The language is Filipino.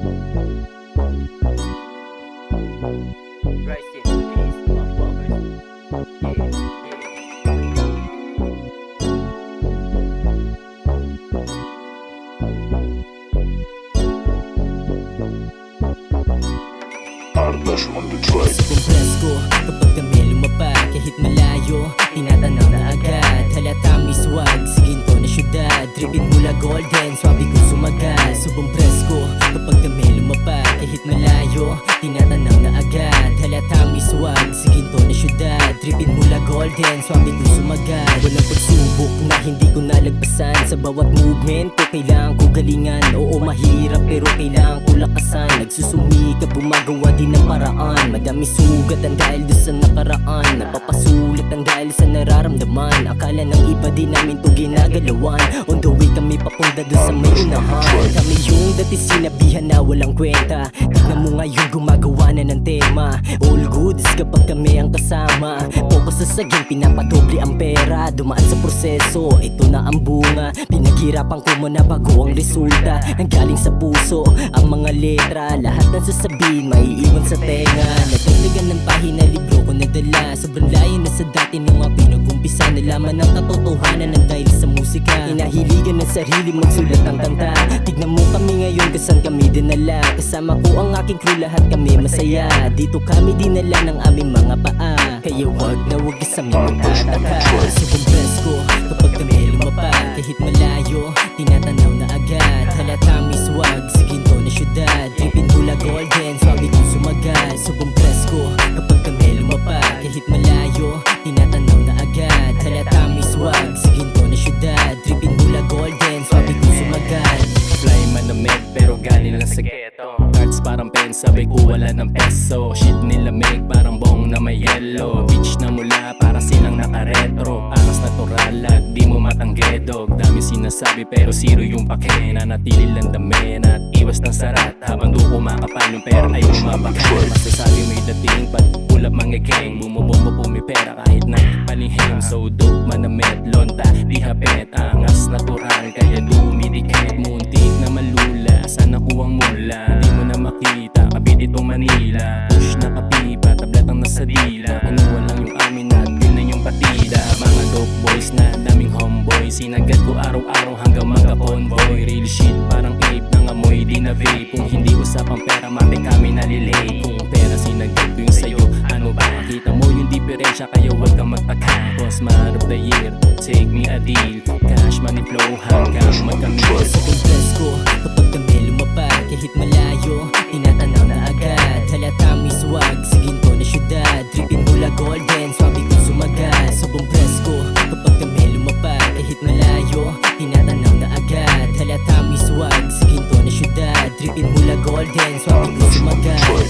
Rest in peace, motherfuckers. Ardash on the track. Sa presko, kapag kami lumapag kahit malayo, tinatanaw na agad. Halata may swag, sa ginto na syudad. Tripin mula golden, swabe kong sumagal. Subong presko, kapag kami lumapag kahit malayo, tinatanaw na agad. Halata may swag, sa ginto na syudad. Tripin mula golden, swabe kong sumagal. Walang pagsubok na hindi ko nalagpasan. Sa bawat movement ko kailangan ko galingan. Oo mahirap pero kailangan ko lakasan. Nagsusumikap, gumagawa din ng paraan. Madami sugat ang dahil doon sa nakaraan. Napapasulit ang dahil sa nararamdaman. Akala ng iba din namin to ginagalawan. On the way kami papunta doon sa may unahan. Kami yung dati sinabihan na walang kwenta. Tignan mo ngayon gumagawa na ng tema. All goods kapag kami ang kasama. Focus sa saging, pinapadoble ang pera. Dumaan sa proseso, ito na ang bunga. Pinaghirapan ko muna bago ang resulta. Ang galing sa puso, ang mga letra. Lahat ng sasabihin, maiiwan sa tenga. Nagdagdagan ng pahina, libro ko nagdala. Sobrang layo na sa dati nung ako nag-umpisa. Nalaman ang katotohanan ng dahil sa musika. Hinahiligan ng sarili, magsulat ng kanta. Tignan mo kami ngayon, kasan kami dinala. Kasama ko ang aking crew, lahat kami masaya. Dito kami dinala ng aming mga paa. Kaya wag na wag sa aming magtataka. Subong presko, kapag kami lumapag kahit malayo, tinatanaw na agad. Halata may swag, sa ginto na syudad. Tripin mula golden, swabe kong sumagal. Subong presko, kapag kami lumapag kahit malayo, tinatanaw na agad. Halata may swag, sa ginto na syudad. Tripin mula golden, swabe kong sumagal. Fly man na med pero galing lang sa ghetto. Cards parang pen, sabi ko wala ng peso. Shit nilamig parang bong na may yellow. Beach na mula para silang nakaretro. Angas natural at di mo matanggedog. Dami sinasabi pero zero yung pake. Nanatili lang dami at iwas ng sarat. Habang do kumakapal yung pera ay bumabakal. Masasabi may dating pag pulap mga gang. Bumubombo po may pera kahit na palihim. So dope man na med, lonta, di hapet. Angas natural kaya dumidikit. Muntik na malula, sana kuwang mula. Di mo na makita, kabit itong Manila. Push na kapipa, tablet ang nasa dila. Ano walang yung amin at yun na yung patida. Mga dope boys na daming homeboy. Sinagad ko araw-araw hanggang magka-convoy. Real shit parang ape ng amoy, di na vape. Kung hindi usapang pera, mati kami nalilay. Kung pera sinagad ko yung sayo, ano ba? Kita mo yung diferensya kaya wag kang magtaka. Boss man of the year, take me a deal. Cash money flow hanggang magkamil. Subong presko, kapag kami lumapag kahit malayo, tinatanaw na agad. Halata may swag, sa ginto na syudad. Tripin mula golden, swabe kong sumagal. Subong presko, kapag kami lumapag kahit malayo, tinatanaw na agad. Halata may swag, sa ginto na syudad. Tripin mula golden, swabe kong sumagal.